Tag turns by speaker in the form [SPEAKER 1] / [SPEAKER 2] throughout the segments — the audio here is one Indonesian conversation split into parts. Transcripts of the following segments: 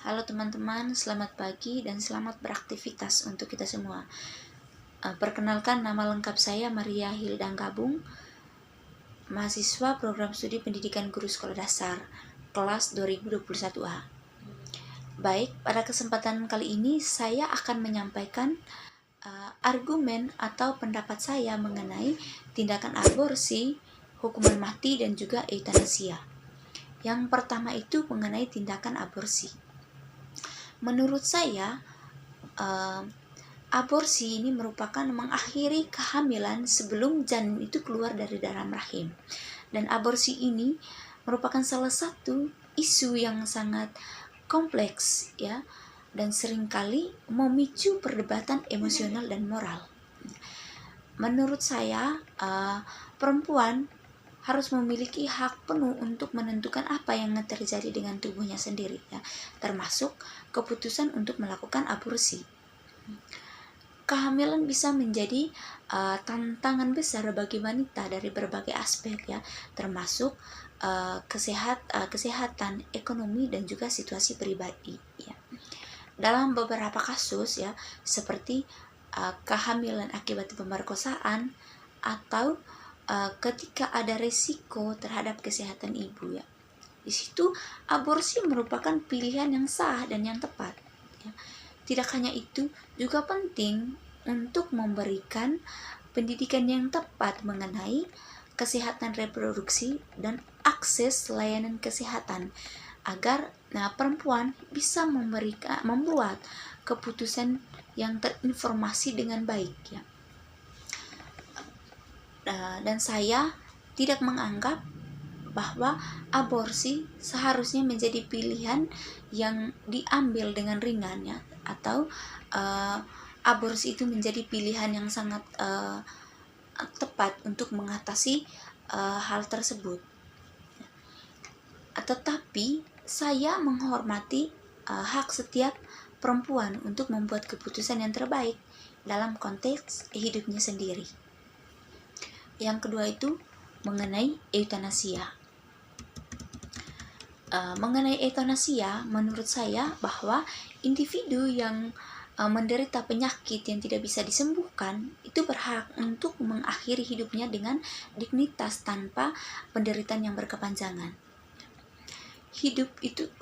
[SPEAKER 1] Halo teman-teman, selamat pagi dan selamat beraktivitas untuk kita semua. Perkenalkan, nama lengkap saya Maria Hildang Gabung, mahasiswa program studi pendidikan guru sekolah dasar, kelas 2021A. Baik, pada kesempatan kali ini saya akan menyampaikan argumen atau pendapat saya mengenai tindakan aborsi, hukuman mati, dan juga eutanasia. Yang pertama itu mengenai tindakan aborsi. Menurut saya, aborsi ini merupakan mengakhiri kehamilan sebelum janin itu keluar dari dalam rahim. Dan aborsi ini merupakan salah satu isu yang sangat kompleks ya, dan seringkali memicu perdebatan emosional dan moral. Menurut saya, perempuan harus memiliki hak penuh untuk menentukan apa yang terjadi dengan tubuhnya sendiri ya, termasuk keputusan untuk melakukan aborsi. Kehamilan bisa menjadi tantangan besar bagi wanita dari berbagai aspek ya, termasuk kesehatan, ekonomi, dan juga situasi pribadi ya. Dalam beberapa kasus ya, seperti kehamilan akibat pemerkosaan atau ketika ada resiko terhadap kesehatan ibu ya, di situ aborsi merupakan pilihan yang sah dan yang tepat ya. Tidak hanya itu, juga penting untuk memberikan pendidikan yang tepat mengenai kesehatan reproduksi dan akses layanan kesehatan agar perempuan bisa membuat keputusan yang terinformasi dengan baik ya. Dan saya tidak menganggap bahwa aborsi seharusnya menjadi pilihan yang diambil dengan ringan ya, atau aborsi itu menjadi pilihan yang sangat tepat untuk mengatasi hal tersebut. Tetapi saya menghormati hak setiap perempuan untuk membuat keputusan yang terbaik dalam konteks hidupnya sendiri. Yang kedua itu mengenai eutanasia. Mengenai eutanasia, menurut saya bahwa individu yang menderita penyakit yang tidak bisa disembuhkan itu berhak untuk mengakhiri hidupnya dengan dignitas tanpa penderitaan yang berkepanjangan. Hidup itu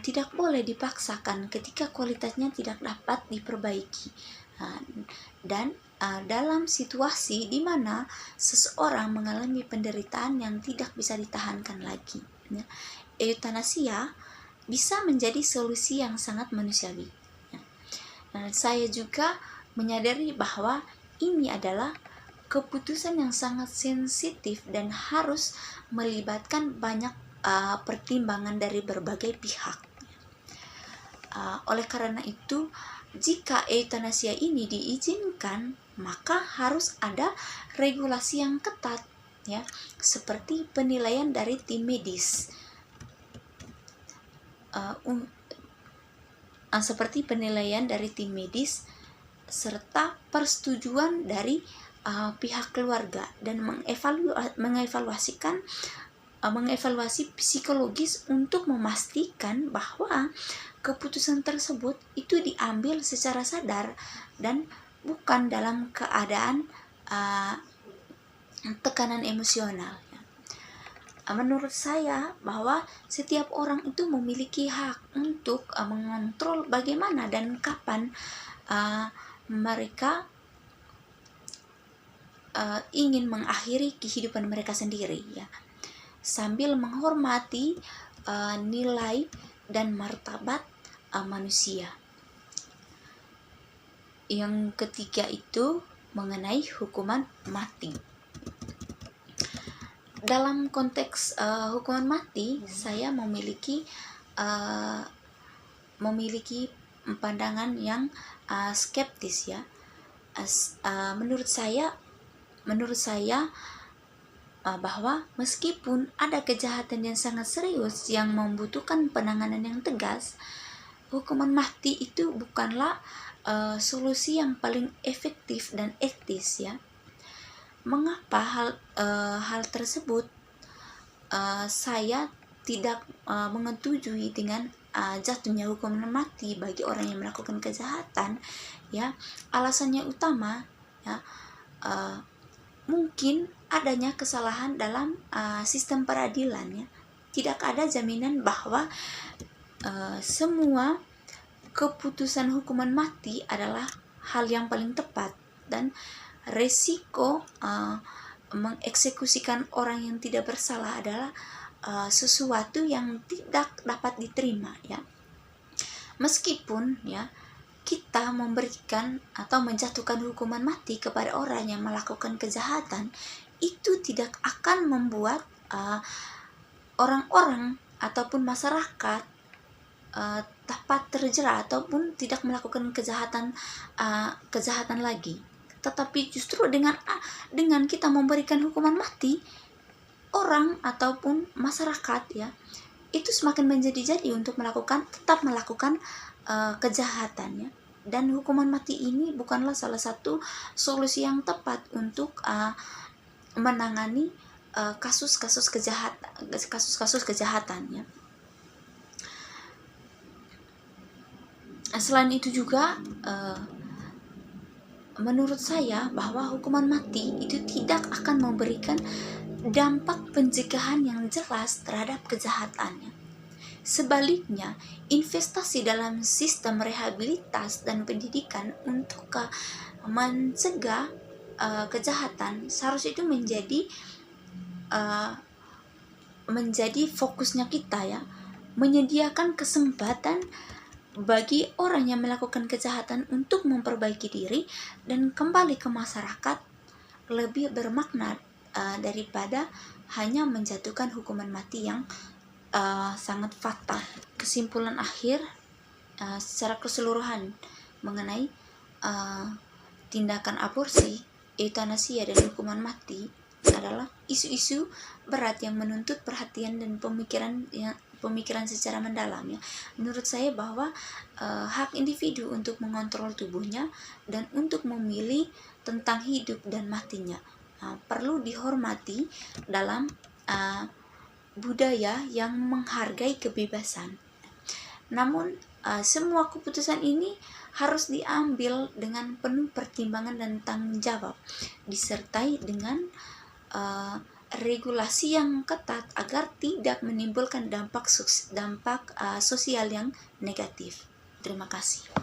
[SPEAKER 1] tidak boleh dipaksakan ketika kualitasnya tidak dapat diperbaiki. Dan dalam situasi di mana seseorang mengalami penderitaan yang tidak bisa ditahankan lagi, eutanasia bisa menjadi solusi yang sangat manusiawi. Saya juga menyadari bahwa ini adalah keputusan yang sangat sensitif dan harus melibatkan banyak pertimbangan dari berbagai pihak. Oleh karena itu, jika eutanasia ini diizinkan, maka harus ada regulasi yang ketat ya, seperti penilaian dari tim medis. Serta persetujuan dari pihak keluarga dan mengevaluasi psikologis untuk memastikan bahwa keputusan tersebut itu diambil secara sadar dan bukan dalam keadaan tekanan emosional. Menurut saya bahwa setiap orang itu memiliki hak untuk mengontrol bagaimana dan kapan mereka ingin mengakhiri kehidupan mereka sendiri ya, sambil menghormati nilai dan martabat manusia. Yang ketiga itu mengenai hukuman mati. Dalam konteks hukuman mati, saya memiliki pandangan yang skeptis ya. Menurut saya bahwa meskipun ada kejahatan yang sangat serius yang membutuhkan penanganan yang tegas, hukuman mati itu bukanlah solusi yang paling efektif dan etis ya. Mengapa hal tersebut? Saya tidak menyetujui dengan jatuhnya hukuman mati bagi orang yang melakukan kejahatan, ya, alasannya utama, ya, mungkin adanya kesalahan dalam sistem peradilan, ya. Tidak ada jaminan bahwa semua keputusan hukuman mati adalah hal yang paling tepat, dan resiko mengeksekusikan orang yang tidak bersalah adalah sesuatu yang tidak dapat diterima, ya. Meskipun, ya, kita memberikan atau menjatuhkan hukuman mati kepada orang yang melakukan kejahatan, itu tidak akan membuat orang-orang ataupun masyarakat dapat terjerat ataupun tidak melakukan kejahatan lagi. Tetapi justru dengan kita memberikan hukuman mati, orang ataupun masyarakat, ya, itu semakin menjadi-jadi untuk tetap melakukan kejahatannya. Dan hukuman mati ini bukanlah salah satu solusi yang tepat untuk menangani kasus-kasus kejahatannya. Selain itu juga menurut saya bahwa hukuman mati itu tidak akan memberikan dampak pencegahan yang jelas terhadap kejahatannya. Sebaliknya, investasi dalam sistem rehabilitas dan pendidikan untuk mencegah kejahatan seharusnya itu menjadi fokusnya kita, ya, menyediakan kesempatan bagi orang yang melakukan kejahatan untuk memperbaiki diri dan kembali ke masyarakat lebih bermakna daripada hanya menjatuhkan hukuman mati yang sangat fatal. Kesimpulan akhir secara keseluruhan mengenai tindakan aborsi, eutanasia, dan hukuman mati adalah isu-isu berat yang menuntut perhatian dan pemikiran secara mendalam, ya. Menurut saya bahwa hak individu untuk mengontrol tubuhnya dan untuk memilih tentang hidup dan matinya perlu dihormati dalam budaya yang menghargai kebebasan. Namun semua keputusan ini harus diambil dengan penuh pertimbangan dan tanggung jawab, disertai dengan regulasi yang ketat agar tidak menimbulkan dampak sosial yang negatif. Terima kasih.